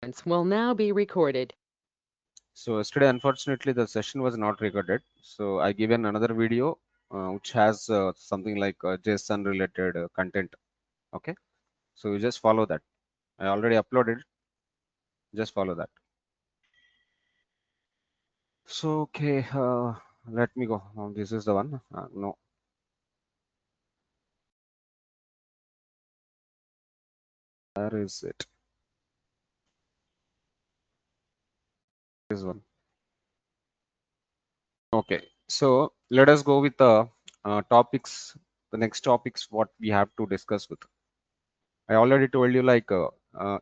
conference will now be recorded. So yesterday, unfortunately, the session was not recorded. So I given another video which has something like JSON related content. Okay, so you just follow that. I already uploaded. Just follow that. So okay, let me go. This is the one. No, where is it? This one. Okay, so let us go with the topics. The next topics what we have to discuss with. I already told you like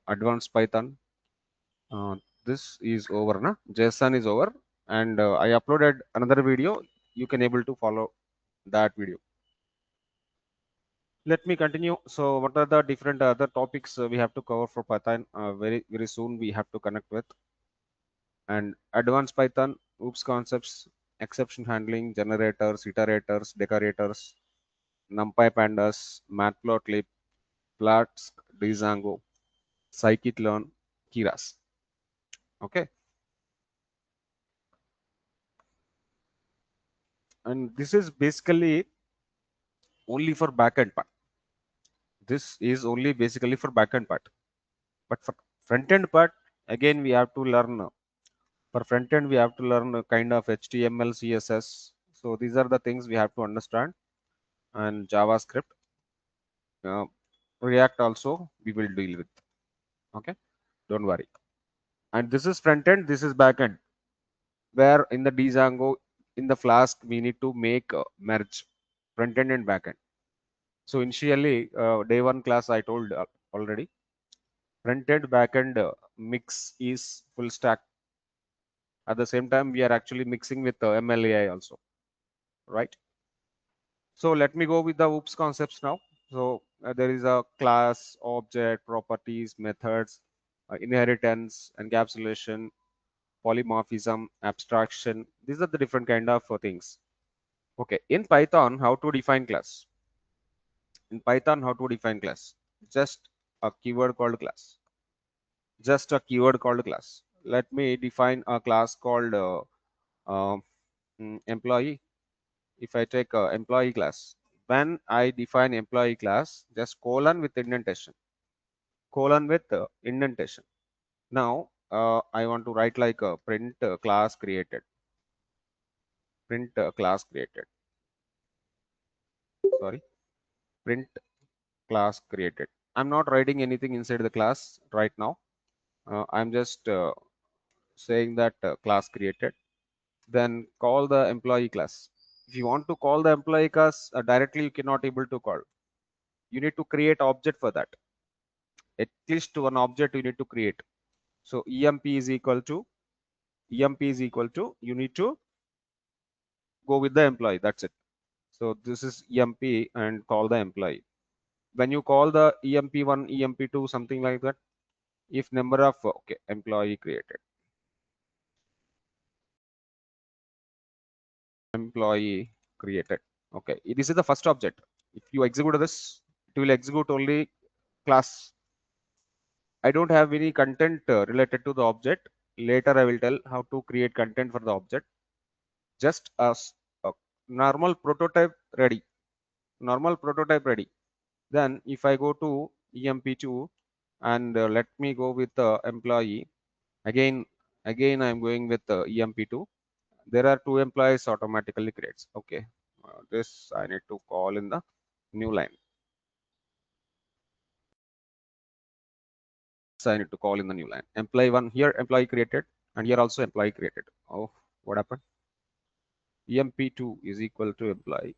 advanced Python. Uh, this is over, na? JSON is over, and I uploaded another video. You can able to follow that video. Let me continue. So, what are the different other topics we have to cover for Python? Very soon we have to connect with and advanced Python, OOPS concepts, exception handling, generators, iterators, decorators, NumPy pandas, matplotlib, Flask, Django, scikit-learn, Keras. Okay, and this is basically only for backend part. This is only basically for backend part. But for front end part, again we have to learn. For front end, we have to learn a kind of HTML, CSS. So these are the things we have to understand. And JavaScript, uh, React also we will deal with. Okay, don't worry. And this is front end. This is back end. Where in the Django, in the Flask, we need to make merge front end and back end. So initially, day one class I told already. Front end back end mix is full stack. At the same time, we are actually mixing with MLAI also, right? So let me go with the OOPS concepts now. So there is a class, object, properties, methods, inheritance, encapsulation, polymorphism, abstraction. These are the different kind of things. Okay, in Python, how to define class? In Python, how to define class? Just a keyword called class. Just a keyword called class. Let me define a class called uh, employee. If I take employee class, when I define employee class, just colon with indentation, colon with indentation. Now I want to write like a print class created, print class created. Sorry, print class created. I'm not writing anything inside the class right now. I'm just saying that class created. Then call the employee class. If you want to call the employee class directly, you cannot able to call. You need to create object for that. At least one object you need to create. So emp is equal to you need to go with the employee. That's it. So this is emp and call the employee. When you call the emp1, emp2, something like that, if number of okay employee created, employee created. Okay, this is the first object. If you execute this, it will execute only class. I don't have any content related to the object. Later I will tell how to create content for the object. Just as a normal prototype ready, normal prototype ready. Then if I go to emp2 and let me go with the employee again I'm going with emp2. There are two employees automatically creates. Okay, this I need to call in the new line. So I need to call in the new line. Employee one here, employee created, and here also employee created. Oh, what happened? emp2 is equal to employee.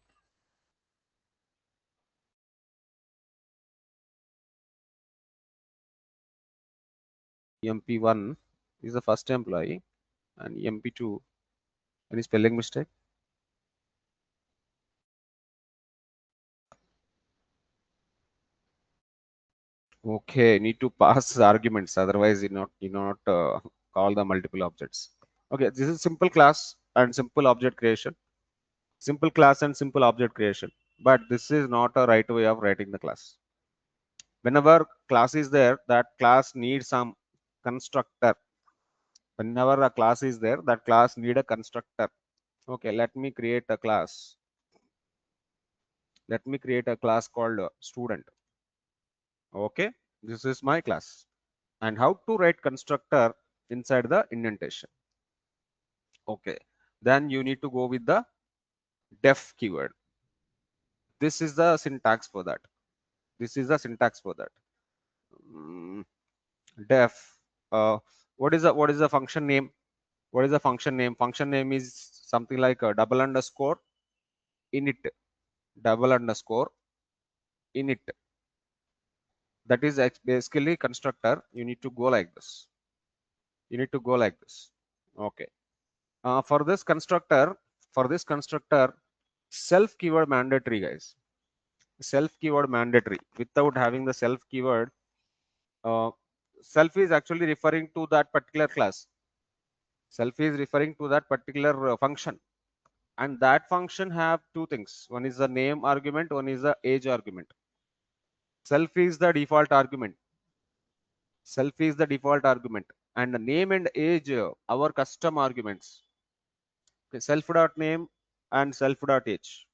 emp1 is the first employee, and emp2, any spelling mistake? Okay, need to pass arguments, otherwise you not call the multiple objects. Okay, this is simple class and simple object creation. Simple class and simple object creation. But this is not a right way of writing the class. Whenever class is there, that class needs some constructor. Whenever a class is there, that class need a constructor. Okay, let me create a class. Let me create a class called student. Okay, this is my class. And how to write constructor inside the indentation. Okay, then you need to go with the def keyword. This is the syntax for that. This is the syntax for that. Mm, def. What is the function name? What is the function name? Function name is something like a double underscore init. Double underscore init. That is basically constructor. You need to go like this. You need to go like this. Okay. For this constructor, self keyword mandatory, guys. Self keyword mandatory. Without having the self keyword, uh, self is actually referring to that particular class. Self is referring to that particular function, and that function have two things. One is the name argument, one is the age argument. Self is the default argument. Self is the default argument, and the name and age our custom arguments. Okay, self dot name and self dot age.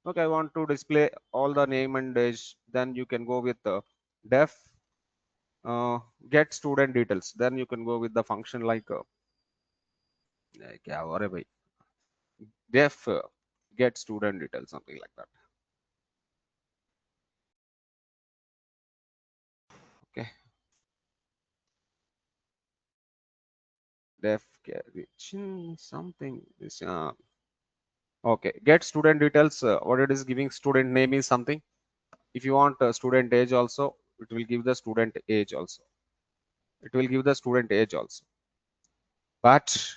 Okay, I want to display all the name and age. Then you can go with def get student details. Then you can go with the function like क्या हो रहा है भाई? Def get student details, something like that. Okay, def get something this okay, get student details. What it is giving student name is something. If you want student age also, it will give the student age also. It will give the student age also. But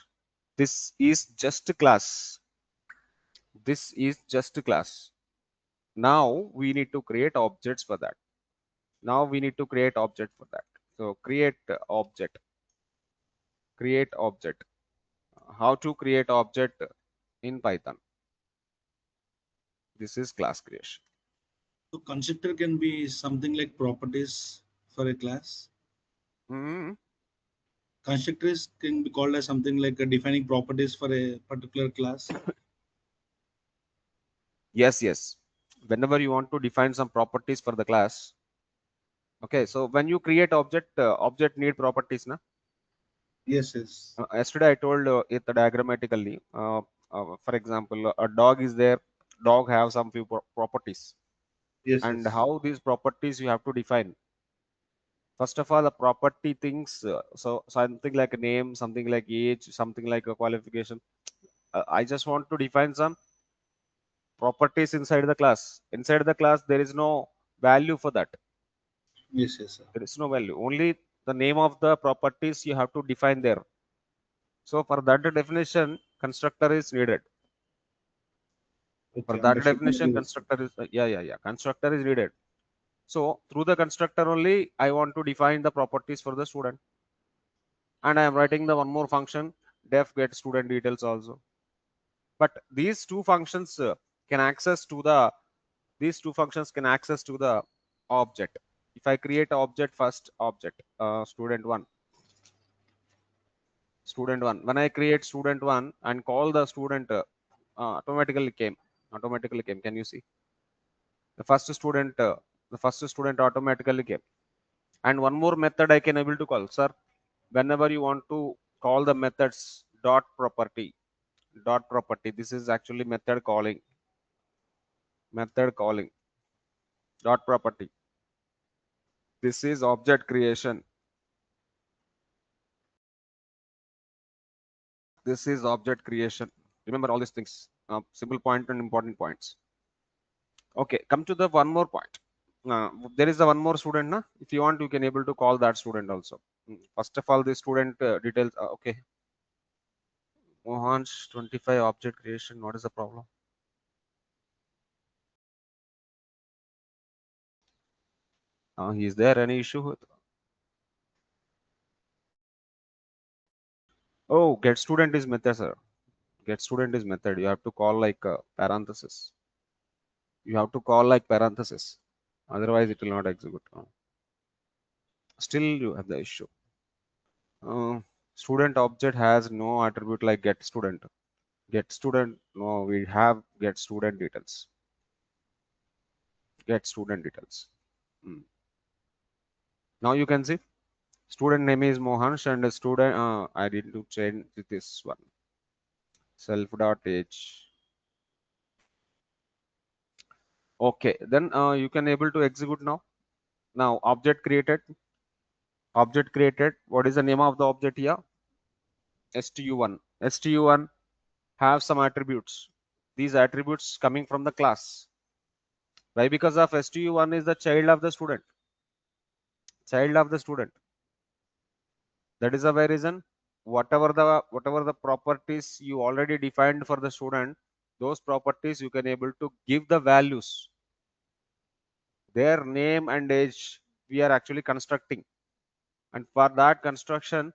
this is just a class. This is just a class. Now we need to create objects for that. Now we need to create object for that. So create object. Create object. How to create object in Python? This is class creation. So constructor can be something like properties for a class. Mhm. Constructors can be called as something like defining properties for a particular class. Yes, yes. Whenever you want to define some properties for the class. Okay, so when you create object, object need properties, na? Yes, yes, Yesterday I told it diagrammatically. For example, a dog is there. Dog have some few properties, yes, and yes, how these properties you have to define. First of all, the property things. So something like a name, something like age, something like a qualification. I just want to define some properties inside the class. Inside the class, there is no value for that. yes, yes, sir. There is no value. Only the name of the properties you have to define there. So for that definition, constructor is needed. For Okay, that understood. Thank definition, you. constructor is yeah. Constructor is needed. So through the constructor only, I want to define the properties for the student, and I am writing the one more function def get student details also. But these two functions can access to the these two functions can access to the object. If I create object first object student one, when I create student one and call the student automatically came can you see the first student automatically came. And one more method I can able to call, sir, whenever you want to call the methods dot property, this is actually method calling dot property. This is object creation. This is object creation. Remember all these things, simple point and important points. Okay, come to the one more point. There is a one more student, na? If you want, you can able to call that student also. First of all, the student details. Okay, Mohansh 25 object creation. What is the problem? Is there any issue with? Oh, get student is method, sir. Get student is method. You have to call like parenthesis. You have to call like parenthesis. Otherwise, it will not execute. Still, you have the issue. Student object has no attribute like get student. Get student, no, we have get student details. Get student details. Now you can see student name is Mohansh and the student, I need to change this one. Self.age. Okay, then you can able to execute now. Now object created. Object created. What is the name of the object here? stu1. stu1 have some attributes. These attributes coming from the class. Why? Because of stu1 is the child of the student. Child of the student. That is the very reason. Whatever the properties you already defined for the student, those properties you can able to give the values. Their name and age we are actually constructing. And for that construction,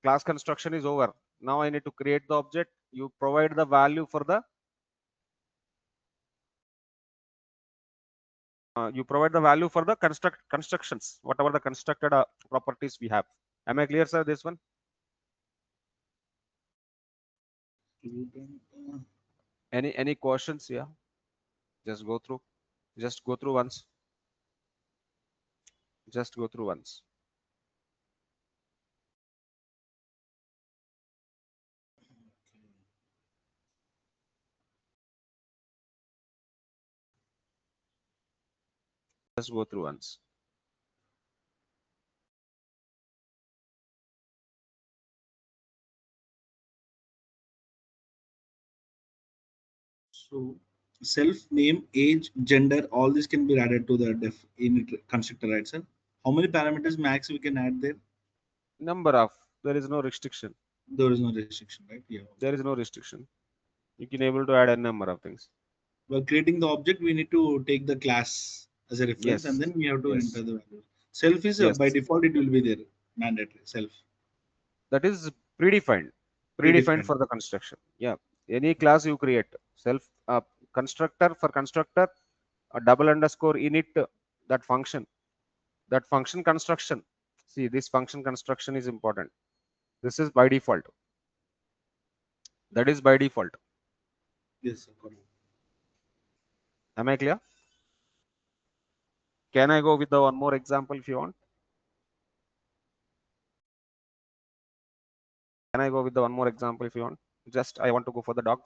class construction is over. Now I need to create the object. You provide the value for the constructions, whatever the constructed properties we have. Am I clear, sir? This one. Any questions? Yeah. Just go through. Just go through once. Just go through once. Just go through once. So self, name, age, gender, all this can be added to the def in constructor, right, sir? How many parameters max we can add there? Number of, there is no restriction. There is no restriction, right? Yeah. There is no restriction. You can able to add a number of things. While creating the object, we need to take the class as a reference, and Yes. then we have to Yes. enter the value. Self is by Yes. default it will be there, mandatory self. That is predefined. Predefined Predefined. for the construction. Yeah. Any class you create, self constructor for constructor, a double underscore init, that function construction. See, this function construction is important. This is by default. That is by default. Yes, sir. Correct. Am I clear? Can I go with the one more example if you want? Can I go with the one more example if you want? Just I want to go for the dog.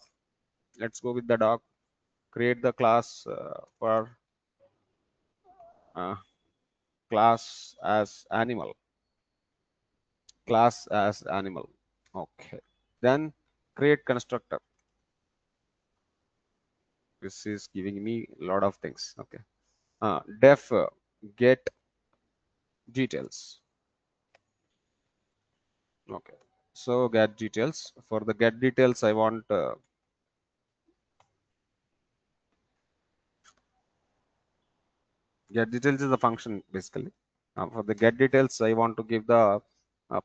Let's go with the dog. Create the class for class as animal. Class as animal. Okay. Then create constructor. This is giving me a lot of things. Okay. Def get details. Okay. So get details. For the get details, I want get details is the function basically. For the get details, I want to give the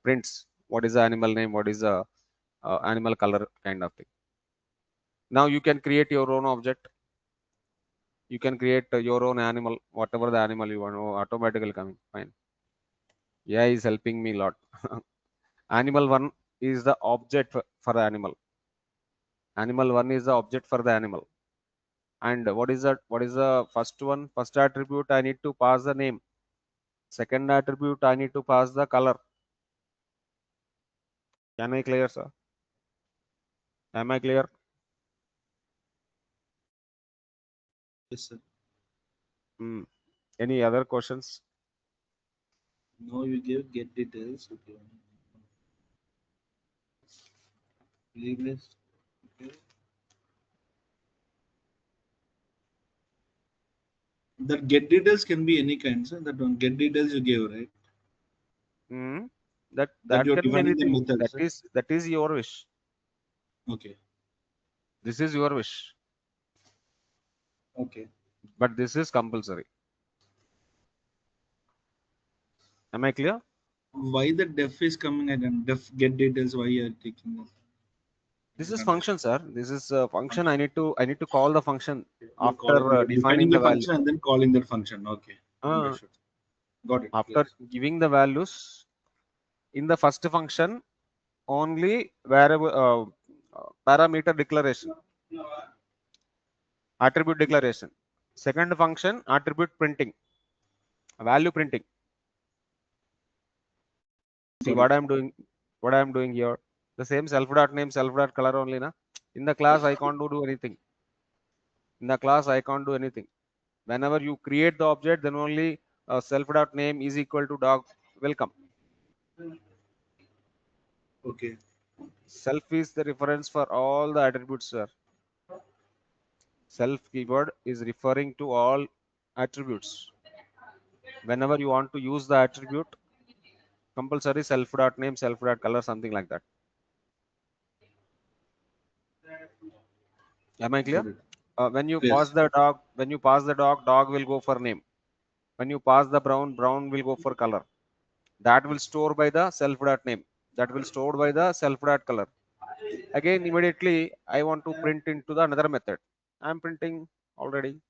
prints. What is the animal name? What is the animal color kind of thing. Now you can create your own object. You can create your own animal, whatever the animal you want. Oh, automatically coming. Fine. Yeah, is helping me a lot. Animal one is the object for the animal. Animal one is the object for the animal. And what is that? What is the first one? First attribute, I need to pass the name. Second attribute, I need to pass the color. Can I clear, sir? Am I clear? Yes, sir. Any other questions? Now you give get details. Okay. Replace. Okay. That get details can be any kind, sir. That one get details you gave, right? That That you're can be defining the anything. method, sir. That is your wish. Okay. This is your wish. Okay. But this is compulsory. Am I clear? Why the def is coming again? Def get details. Why you are taking that? This is function, sir. This is a function. I need to call the function You're calling, after you're defining defining the the value. function and then calling that function. Okay. Uh, Understood. Got it. Clear. After giving the values, In the first function, only variable parameter declaration, attribute declaration. Second function, attribute printing, value printing. See what I'm doing here. The same self.name, self.color only, na. In the class, I can't do anything. In the class, I can't do anything. Whenever you create the object, then only self.name is equal to dog. Welcome. Okay. Self is the reference for all the attributes, sir. Self keyword is referring to all attributes. Whenever you want to use the attribute, compulsory self.name, self.color, something like that. Am I clear? Got it. When you Yes. pass the dog, dog will go for name. When you pass the brown, brown will go for color. That will store by the self.name. That will store by the self.color. Again, immediately I want to print into the another method. I'm printing already.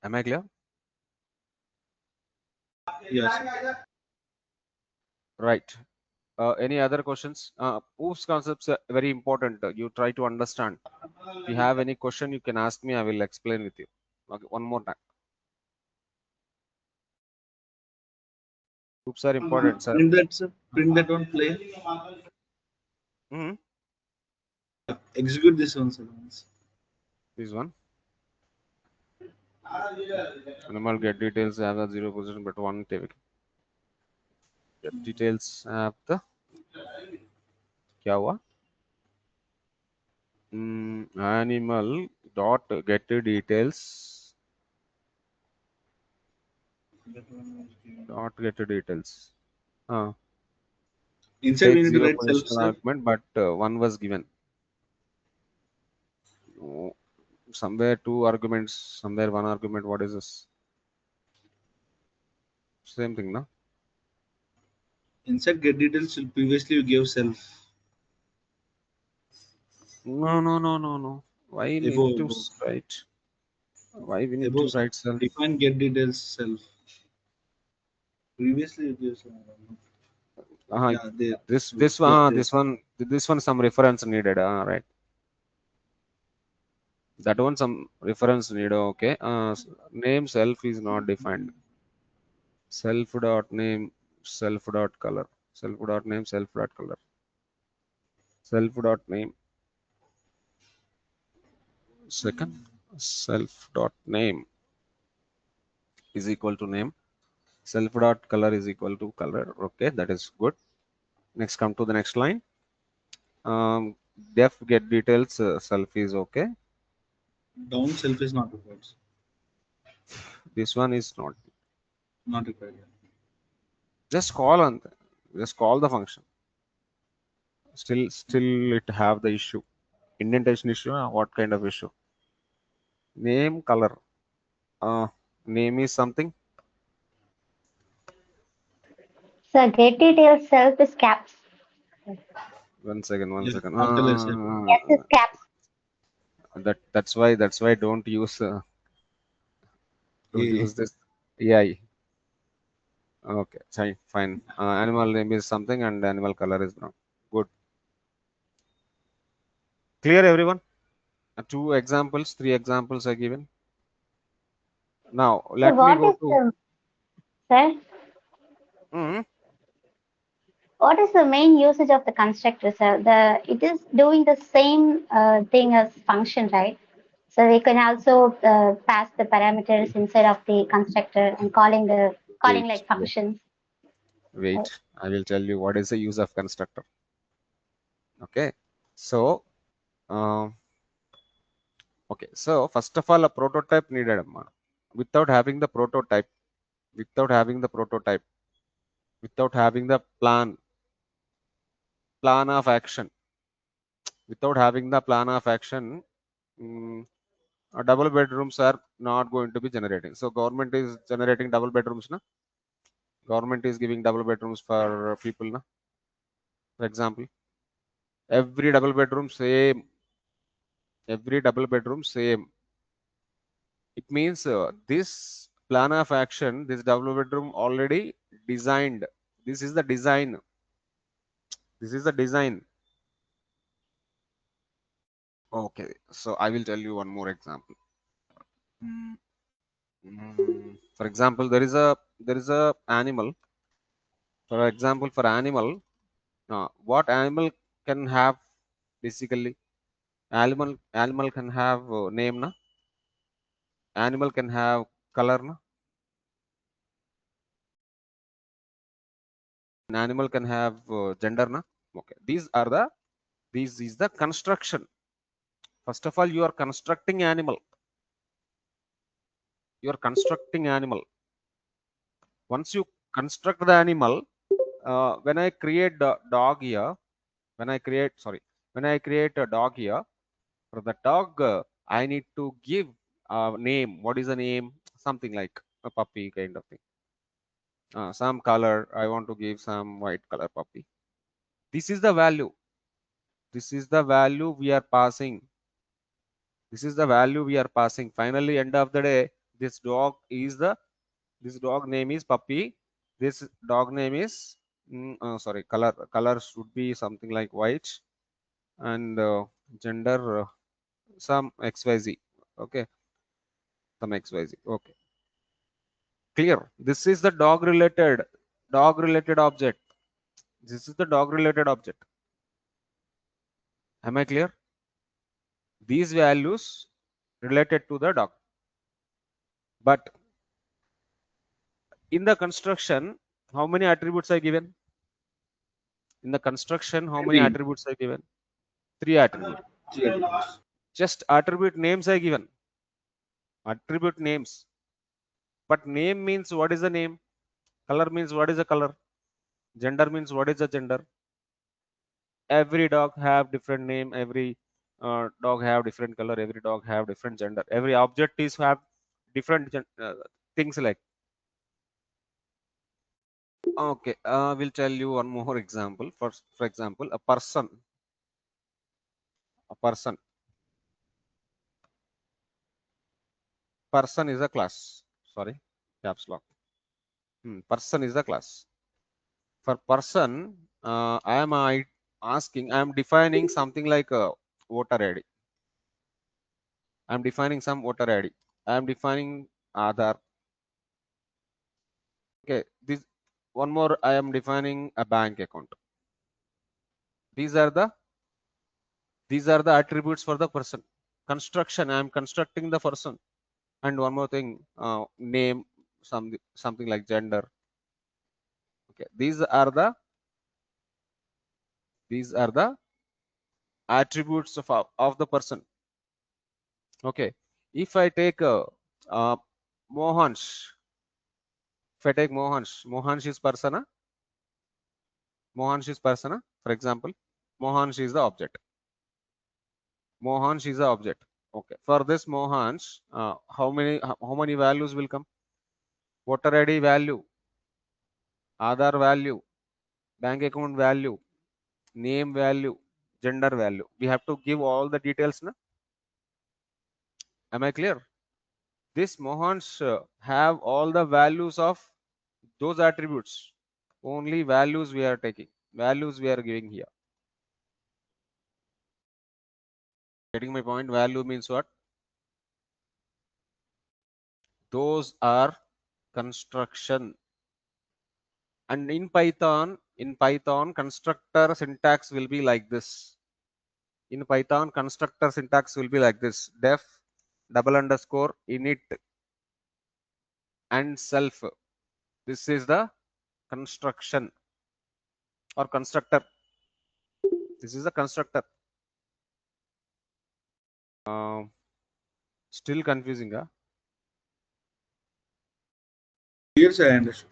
Am I clear? Yes. Right. Any other questions? Proofs concepts are very important. You try to understand. If you have any question, you can ask me. I will explain with you. Okay, one more time. Proofs are important, sir. Print that, sir. Print that one. Play. Hmm. Execute this one, sir. This one. Animal get details have a 0%, but one table. Get details have the क्या हुआ? Animal dot get details dot get details. Inside we Take need to zero write self, positional sir. argument, but one was given. Oh, somewhere two arguments, somewhere one argument. What is this? Same thing, no? Inside get details. Previously you gave self. No. Why need to Above. write? Why we need to Above, sir. write self? Define get details self. Previously you gave self. Uh, Yeah, there. this Yeah, one, there. this one, some reference needed. Right. That one, some reference needed. Okay. Name self is not defined. Self dot name, self dot color, self dot name, self dot color, self dot name. Second, self dot name is equal to name. Self dot color is equal to color. Okay, that is good. Next, come to the next line. Def get details. Self is okay. Down self is not required. This one is not. Not required. Just call on. Just call the function. Still, it have the issue. Indentation issue. What kind of issue? Name color. Name is something. So get details self is caps. One second. One Yeah, second. capital S. Yes is caps. That's why don't A. use this AI. Okay, fine. Animal name is something and animal color is brown. Good. Clear, everyone? Two examples, three examples are given. Now So let me go to. sir, Mhm. what is the main usage of the constructor, sir? It is doing the same thing as function, right? So we can also pass the parameters inside of the constructor and calling Wait, like functions. wait. I will tell you what is the use of constructor. Okay. So, um, okay. So first of all, a prototype needed. Amma. Without having the prototype, without having the prototype, without having the plan of action, without having the plan of action, mm, double bedrooms are not going to be generating. So government is generating double bedrooms, na? Government is giving double bedrooms for people, na? For example, every double bedroom same, every double bedroom same. It means this plan of action, this double bedroom already designed. This is the design. This is the design. Okay, so I will tell you one more example. For example, there is a animal. For example, for animal, what animal can have basically? Animal can have name, na? Animal can have color, na? An animal can have gender, na? Okay, this is the construction. First of all, you are constructing animal. You are constructing animal. Once you construct the animal, when I create the dog here, when I create a dog here, for the dog, I need to give a name. What is the name? Something like a puppy kind of thing. Some color. I want to give some white color puppy. This is the value. This is the value we are passing. This is the value we are passing. Finally, end of the day, this dog name is puppy. This dog name is sorry, color should be something like white, and gender some XYZ. Okay, some XYZ. Okay, clear. This is the dog related object. This is the dog related object. Am I clear? These values related to the dog. But in the construction, how many attributes are given? In the construction, how many Three. attributes are given? 3 attributes. Just attribute names are given. Attribute names. But name means what is the name? Color means what is the color? Gender means what is the gender? Every dog have different name. Every dog have different color. Every dog have different gender. Every object is have different things like. Okay, we'll tell you one more example. For example, a person. A person. Person is a class. Sorry, caps lock. Person is a class. For person, I am asking. I am defining something like a voter ID. I am defining some voter ID. I am defining Aadhaar. Okay, this one more. I am defining a bank account. These are the attributes for the person. Construction. I am constructing the person. And one more thing, name, something like gender. Okay, these are the attributes of the person. Okay, if I take Mohansh, if I take Mohansh is persona. Mohansh is persona. For example, Mohansh is the object. Mohansh is the object. Okay, for this Mohansh, how many values will come? Voter ID value, Aadhaar value, bank account value, name value, gender value. We have to give all the details, na? Am I clear? This Mohansh have all the values of those attributes. Only values we are taking. Values we are giving here. Getting my point? Value means what? Those are construction. And in Python, constructor syntax will be like this. In Python, constructor syntax will be like this: def __ init and self. This is the construction or constructor. This is the constructor. Still confusing, huh? Yes, I understood.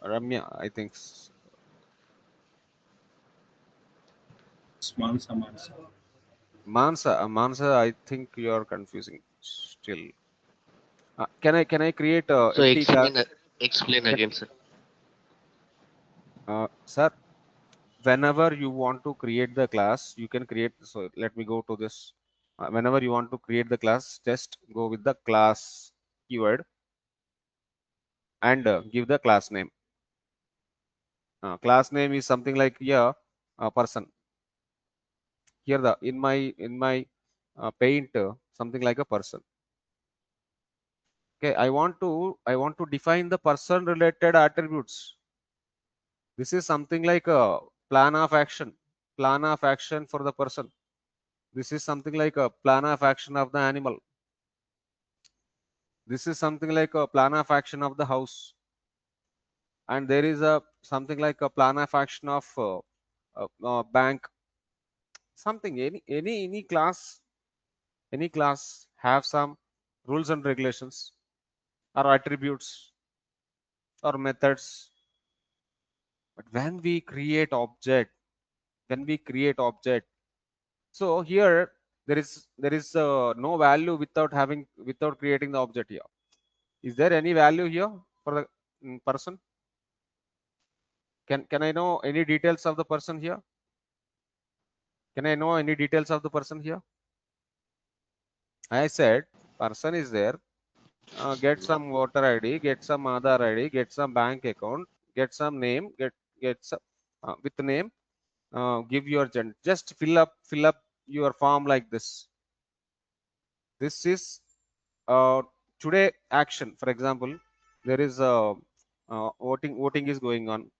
Ramya, I think. Mansa, I think you are confusing still. Can I create a So empty class? explain again, sir. Sir, whenever you want to create the class, you can create. So let me go to this. Whenever you want to create the class, just go with the class keyword. and give the class name. Class name is something like here a person. Here the in my paint something like a person. Okay, I want to define the person related attributes. This is something like a plan of action for the person. This is something like a plan of action of the animal. This is something like a plan of action of the house, and there is a something like a plan of action of bank. Something any class have some rules and regulations or attributes or methods. But when we create object, so here there is no value without creating the object here. Is there any value here for the person? Can I know any details of the person here? Can I know any details of the person here? I said person is there. Get some voter ID, get some Aadhaar ID, get some bank account, get some name, get some with the name. Give your gender. Just fill up your form like this. This is today action. For example, there is a voting is going on.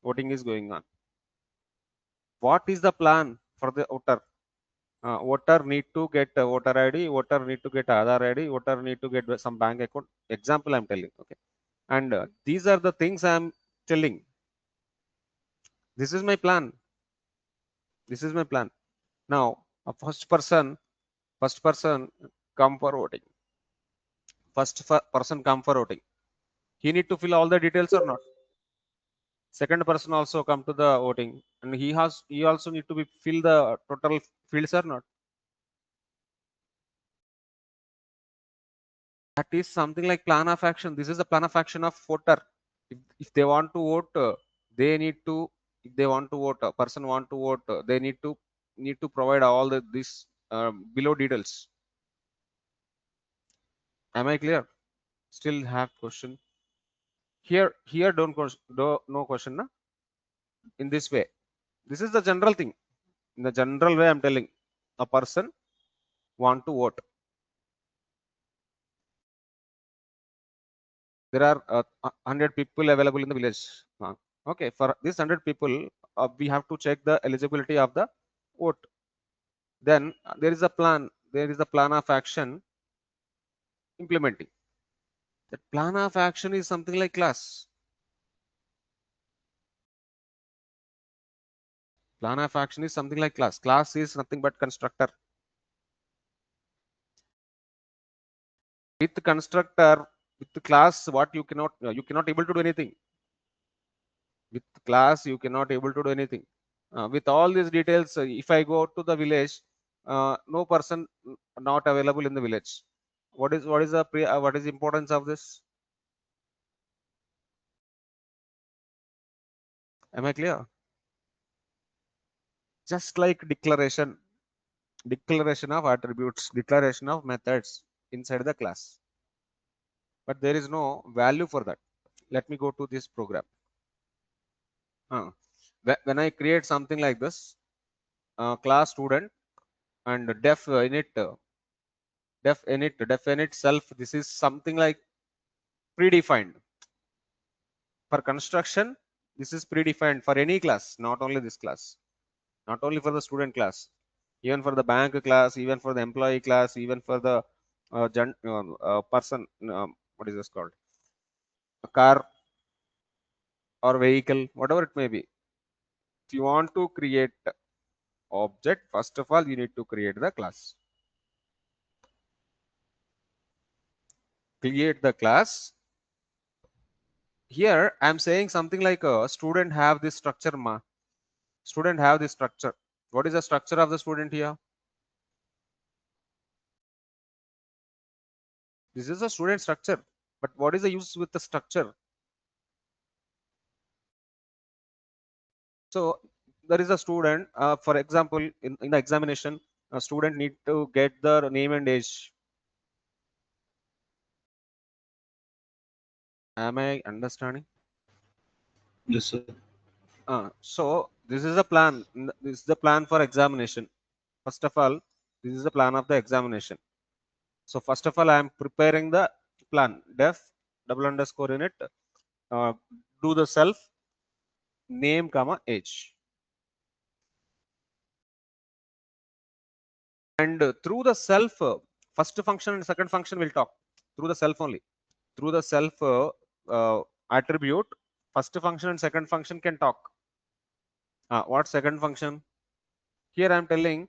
Voting is going on. What is the plan for the voter? Voter need to get a voter ID. Voter need to get Aadhaar ID. Voter need to get some bank account. Example, I'm telling. Okay, and these are the things I'm telling. This is my plan. This is my plan. Now, a first person come for voting. Person come for voting. He need to fill all the details or not? Second person also come to the voting, and he also need to be fill the total fields or not? That is something like plan of action. This is the plan of action of voter. If they want to vote, they need to. If they want to vote, a person want to vote, they need to provide all this below details. Am I clear? Still have question? Here don't no question, na? In this way, this is the general thing. In the general way, I'm telling a person want to vote. There are 100 people available in the village. Okay, for this 100 people, we have to check the eligibility of the vote. Then there is a plan. There is a plan of action implementing. That plan of action is something like class. Plan of action is something like class. Class is nothing but constructor. With constructor, with the class, what you cannot able to do anything. With class, you cannot able to do anything. With all these details, if I go to the village, no person not available in the village. What is the importance of this? Am I clear? Just like declaration of attributes, declaration of methods inside the class, but there is no value for that. Let me go to this program. When I create something like this, class student and def init self, this is something like predefined. For construction, this is predefined for any class, not only this class, not only for the student class, even for the bank class, even for the employee class, even for the person, what is this called, a car or vehicle, whatever it may be. If you want to create object, first of all you need to create the class. Create the class. Here I'm saying something like a student have this structure. Student have this structure. What is the structure of the student here? This is a student structure, but what is the use with the structure? So there is a student, for example, in the examination, a student need to get the name and age. Am I understanding? Yes, sir. So this is a plan. This is the plan for examination. First of all, this is the plan of the examination. So first of all, I am preparing the plan. Def double underscore unit. Do the self name comma age. And through the self, first function and second function will talk through the self only. Through the self attribute, first function and second function can talk. What second function? Here I am telling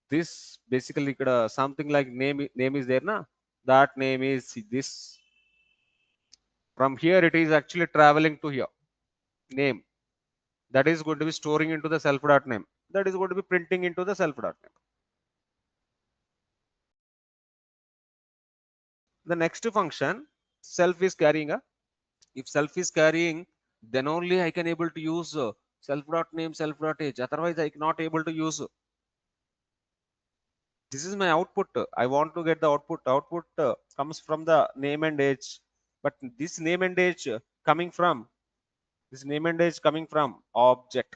this basically something like name is there na, that name is this. From here it is actually traveling to here. Name that is going to be storing into the self dot name. That is going to be printing into the self dot name. The next function, self is carrying a. If self is carrying, then only I can able to use self dot name, self dot age. Otherwise, I cannot able to use. This is my output. I want to get the output. Output comes from the name and age. But this name and age coming from this name and age coming from object.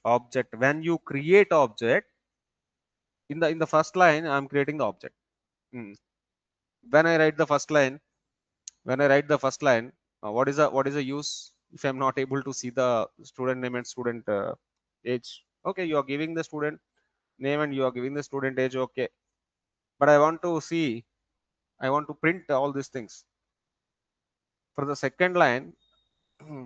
Object. When you create object, in the first line, I'm creating the object. When I write the first line, what is the use if I'm not able to see the student name and student age? Okay, you are giving the student name and you are giving the student age. Okay, but I want to see. I want to print all these things. For the second line,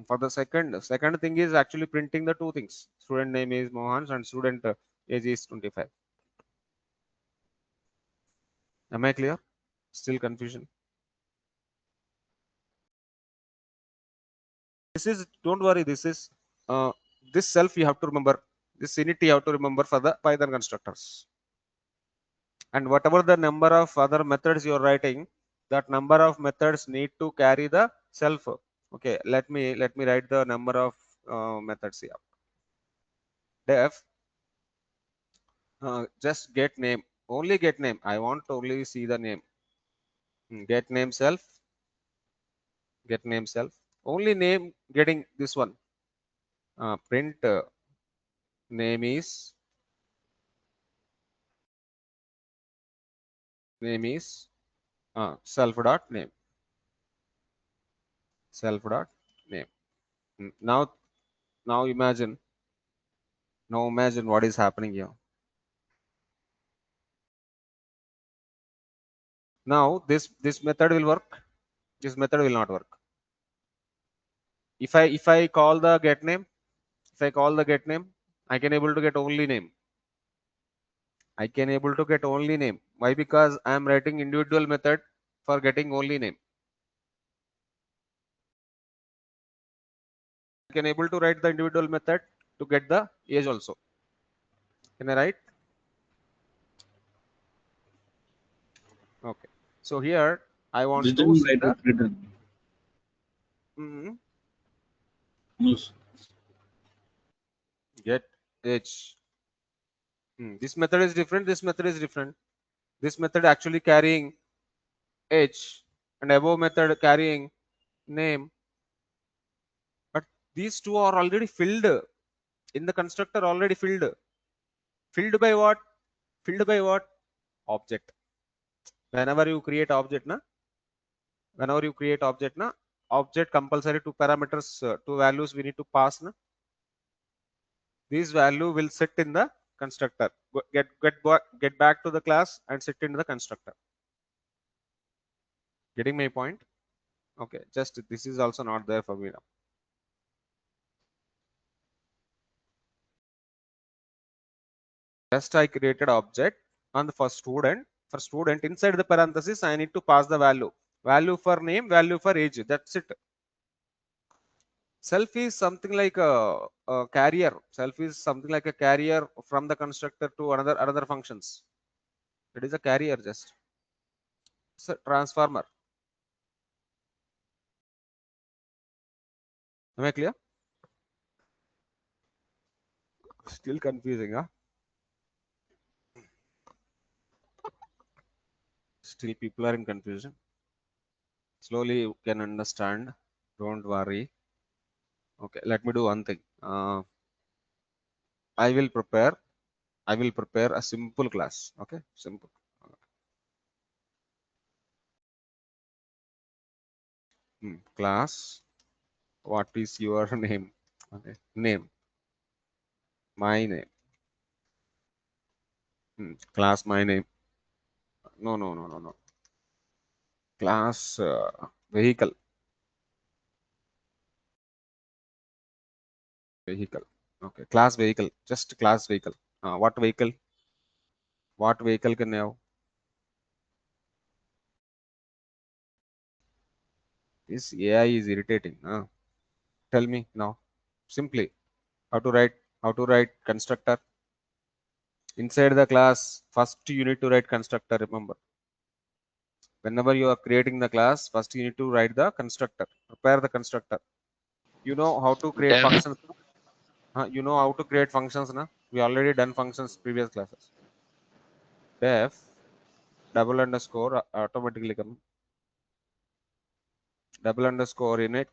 for the second thing is actually printing the two things. Student name is Mohansh and student age is 25. Am I clear? Still confusion? This is, don't worry, this is this self you have to remember. This init you have to remember for the Python constructors. And whatever the number of other methods you're writing, that number of methods need to carry the self. Okay, let me write the number of methods here. Def just get name, only get name. I want to only see the name. Get name self, only name getting this one. Print name is self dot name, self dot name. Now imagine what is happening here. Now this method will work, this method will not work. If I call the get name, I can able to get only name. Why? Because I am writing individual method for getting only name. I can able to write the individual method to get the age also. Can I write? Okay. So here I want to Written, see write the it written. Yes. get age. This method is different. This method is different. This method actually carrying age and above method carrying name. But these two are already filled in the constructor, already filled. Filled by what? Filled by what? Object. Whenever you create object, object compulsory two parameters, two values we need to pass. These value will sit in the constructor. Get back to the class and sit in the constructor. Getting my point? Okay, just this is also not there for me now. Just I created object on the first student. For student, inside the parenthesis, I need to pass the value. Value for name, value for age. That's it. Self is something like a carrier. Self is something like a carrier from the constructor to another functions. It is a carrier just. It's a transformer. Am I clear? Still confusing, huh? Still people are in confusion. Slowly you can understand. Don't worry. Okay, let me do one thing. I will prepare a simple class. Okay, simple. Class. What is your name? Okay, name. My name. Class. My name. No, no, no, no, no. Class vehicle. Vehicle. Okay, class vehicle. Just class vehicle. What vehicle? What vehicle can you have? This AI is irritating. Tell me now. Simply. How to write? How to write constructor? Inside the class, first you need to write constructor. Remember, whenever you are creating the class, first you need to write the constructor. Prepare the constructor. You know how to create Def functions. You know how to create functions now. We already done functions previous classes. Def double underscore automatically come. Double underscore init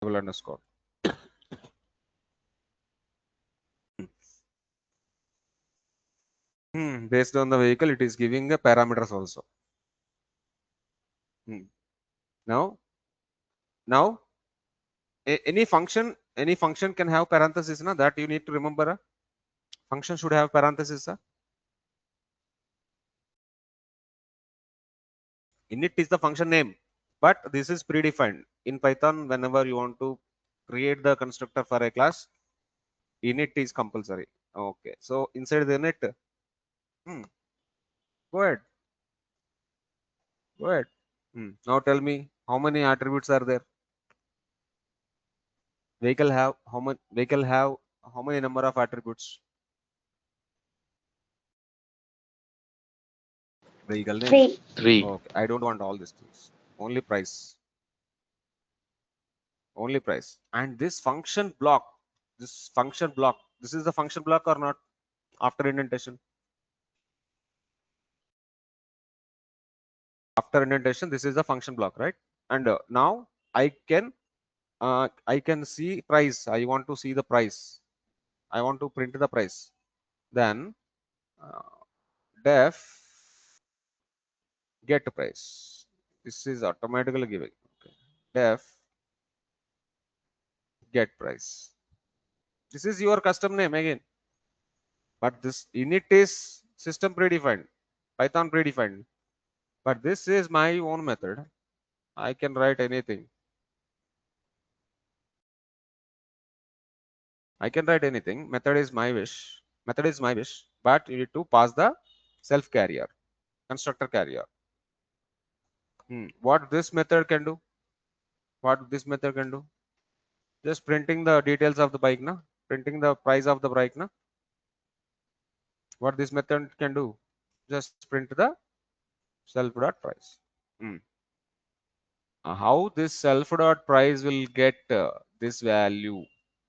double underscore. Based on the vehicle, it is giving the parameters also. Now, any function can have parenthesis. Na, that you need to remember. Function should have parenthesis. Init is the function name, but this is predefined in Python. Whenever you want to create the constructor for a class, init is compulsory. Okay, so inside the init, go ahead, go ahead. Now tell me how many attributes are there. Vehicle have how many? Vehicle have how many number of attributes? Vehicle name. 3. 3. Okay, I don't want all these things. Only price. Only price. And this function block. This function block. This is the function block or not? After indentation. After indentation, this is the function block, right? And now I can see price. I want to see the price. I want to print the price. Then def get price. This is automatically giving. Okay. Def get price. This is your custom name again. But this init is system predefined, Python predefined. But this is my own method. I can write anything. I can write anything. Method is my wish. Method is my wish. But you need to pass the self carrier, constructor carrier. What this method can do? What this method can do? Just printing the details of the bike, na? Printing the price of the bike, na? What this method can do? Just print the self dot price. How this self dot price will get this value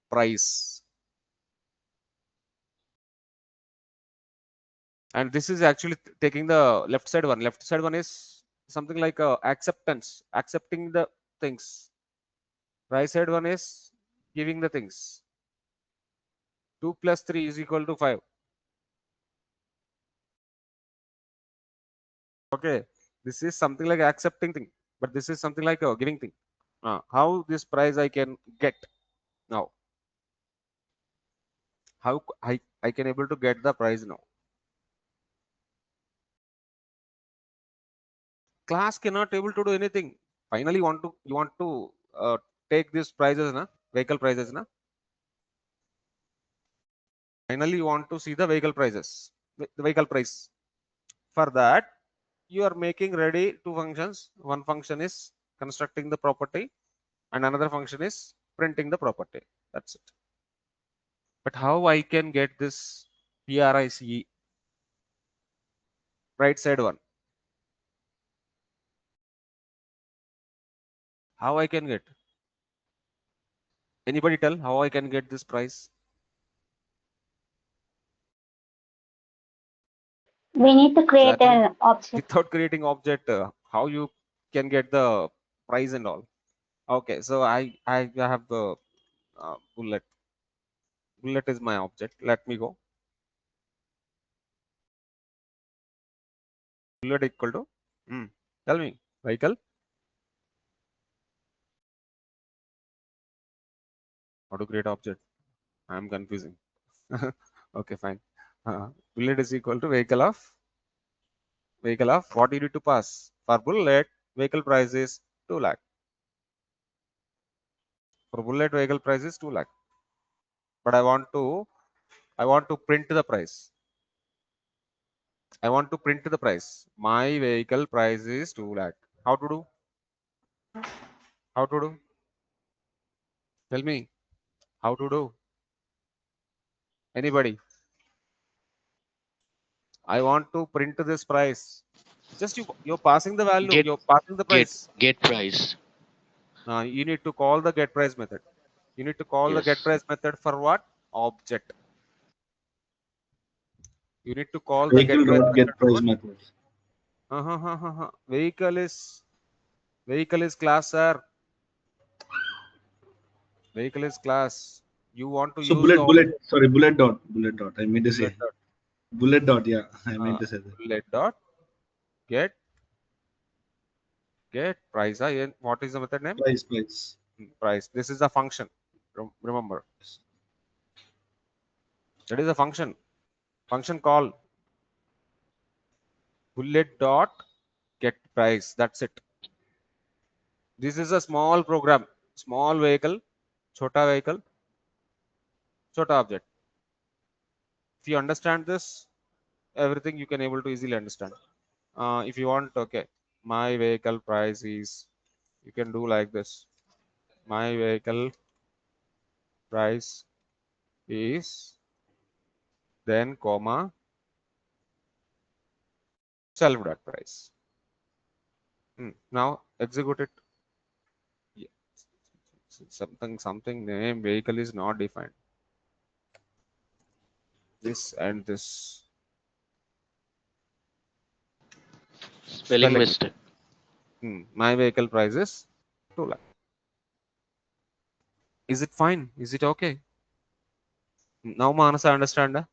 price? And this is actually taking the left side one. Left side one is something like acceptance, accepting the things. Right side one is giving the things. 2 plus 3 is equal to 5. Okay, this is something like accepting thing, but this is something like a giving thing. How this price I can get now? How I can able to get the price now? Class cannot able to do anything. Finally, you want to take these prices, na vehicle prices, na. Finally, you want to see the vehicle prices, the vehicle price. For that, you are making ready two functions. One function is constructing the property, and another function is printing the property. That's it. But how I can get this PRICE right side one? How I can get? Anybody tell how I can get this price? We need to create Exactly. an object. Without creating object, how you can get the price and all? Okay, so I have the bullet. Bullet is my object. Let me go. Bullet equal to tell me vehicle. How to create object? I am confusing. Okay, fine. Bullet is equal to vehicle of what you need to pass. For bullet, vehicle price is 2 lakh. For bullet, vehicle price is 2 lakh. But I want to print the price. I want to print the price. My vehicle price is 2 lakh. How to do? How to do? Tell me. How to do? Anybody? I want to print this price. Just you're passing the value. Get You're passing the get price. get price. You need to call the get price method. You need to call the get Yes. price method for what? Object. You need to call the get Vehicle price dot method get for price what? method. Vehicle is class, sir. Vehicle is class. You want to So use the object bullet dot. I meant to bullet say dot, bullet dot. Yeah, I meant uh, to say that. bullet dot get price. What is the method name? Price. Price. This is a function. Remember, that is a function. Function call bullet dot get price. That's it. This is a small program. Small vehicle, chota object. If you understand this, everything you can able to easily understand. If you want, okay, my vehicle price is, you can do like this. My vehicle price is, then comma self dot price. Now execute it. Yeah. Something name vehicle is not defined. This and this Spelling spelling. mistake. My vehicle price is 2 lakh. Is it fine? Is it okay? Now Manas, I understand.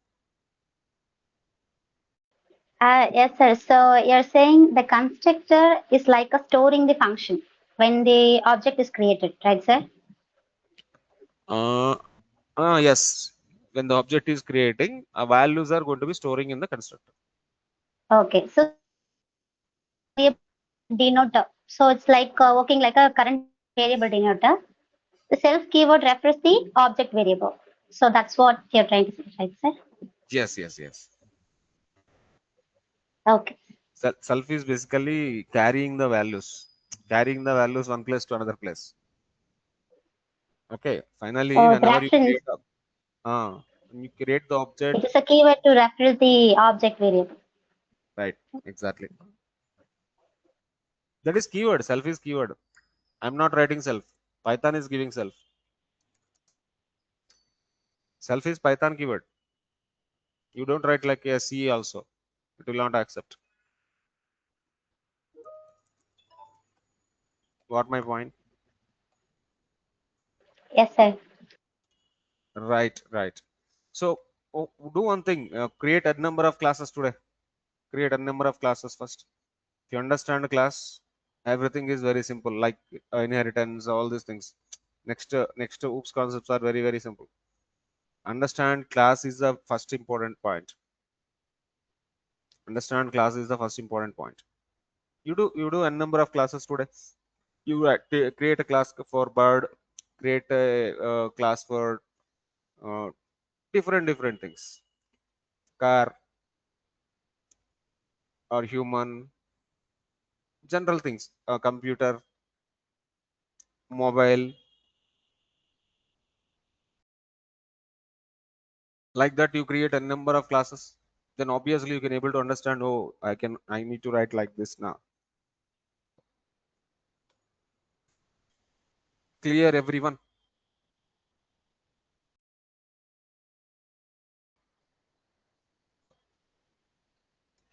Yes, sir. So you're saying the constructor is like a storing the function when the object is created, right, sir? Yes. When the object is creating, values are going to be storing in the constructor. Okay. So denoter. So it's like working like a current variable denoter. The self keyword refers the object variable. So that's what you're trying to say, right, sir? Yes. Okay. Self is basically carrying the values one place to another place. Okay. Finally, So the whenever you reference, create when you create the object, it is a keyword to reference the object variable. right? Exactly. That is keyword. Self is keyword. I'm not writing self. Python is giving self. Self is Python keyword. You don't write like a C also. It will not accept. Got my point? Yes, sir. Right. So do one thing. Create a number of classes today. Create a number of classes first. If you understand a class, everything is very simple. Like inheritance, all these things. Next oops concepts are very simple. Understand class is the first important point. Understand class is the first important point. You do a number of classes today. You create a class for bird, create a class for uh, different things, car or human, general things, computer, mobile, like that. You create a number of classes, then obviously you can able to understand, oh, I need to write like this now. Clear, everyone?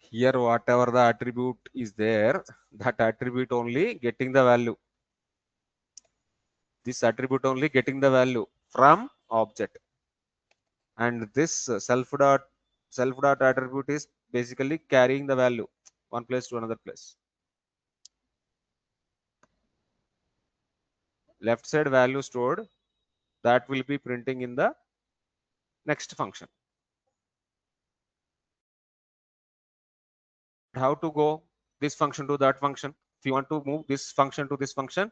Here, whatever the attribute is there, that attribute only getting the value. This attribute only getting the value from object. And this self dot attribute is basically carrying the value one place to another place. Left side value stored, that will be printing in the next function. How to go this function to that function? If you want to move this function to this function,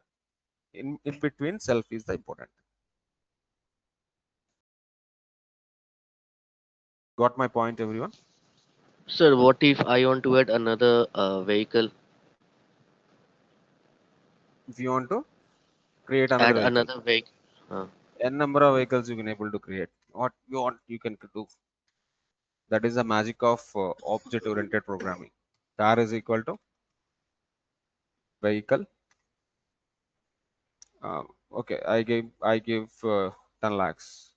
in between self is the important. Got my point, everyone? Sir, what if I want to add another vehicle? If you want to create another Add vehicle, another vehicle. n number of vehicles you can able to create. What you want, you can do. That is the magic of object oriented programming. Car is equal to vehicle. Okay, I give 10 lakhs.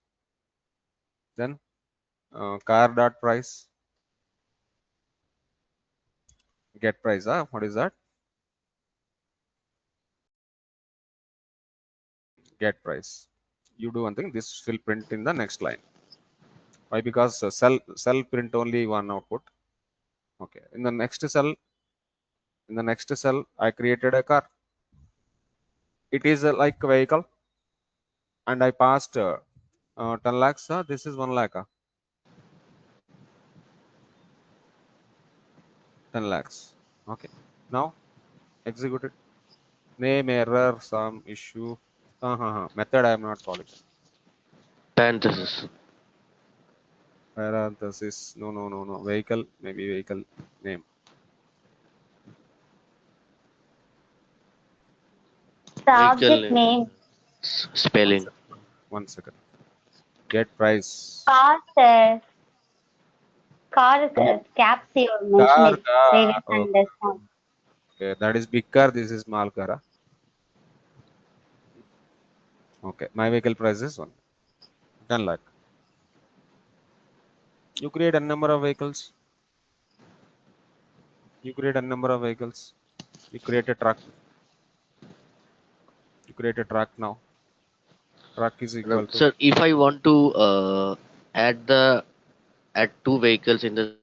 Then car dot price, get price. What is that? Get price. You do one thing. This will print in the next line. Why? Because cell print only one output. Okay. In the next cell, I created a car. It is like a vehicle, and I passed 10 lakhs. This is 1 lakh. 10 lakhs. Okay. Now execute it. Name, error, some issue. Method I am not calling. Parenthesis. Parenthesis. No. Vehicle, maybe vehicle name. The Vehicle object name. spelling. One second. Get price. Car, sir. Car is a caps you mentioned Car. previous Okay. understand. Okay, that is big car. This is small car. Okay, my vehicle price is 10 lakh. You create a number of vehicles. You create a number of vehicles. You create a truck. You create a truck now. Truck is equal to. Sir, if I want to add two vehicles in the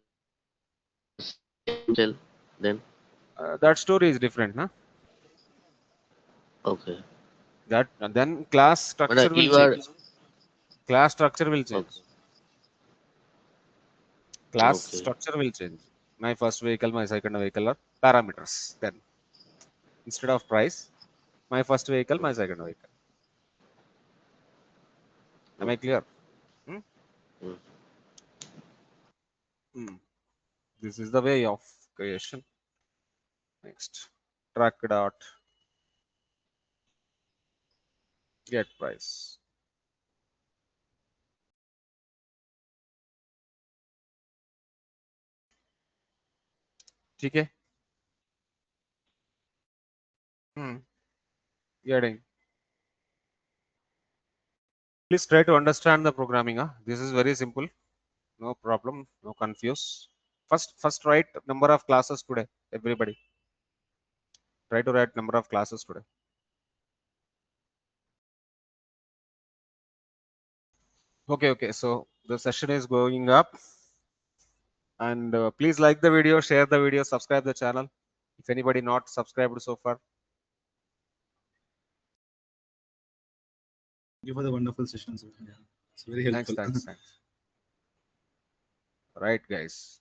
same cell, then That story is different, huh? okay. That then class structure will You are change. Class structure will change. okay. Class Okay. structure will change. My first vehicle, my second vehicle are parameters. Then instead of price, my first vehicle, my second vehicle. Am I clear? Hmm? Mm. Hmm. This is the way of creation. Next, truck dot get price. ठीक है? Getting. Please try to understand the programming. This is very simple. No problem. No confuse. First write number of classes today. Everybody. Try to write number of classes today. Okay. So the session is going up. And please like the video, share the video, subscribe the channel. If anybody not subscribed so far. Thank you for the wonderful session, sir. Yeah, it's very helpful. Thanks. Right, guys.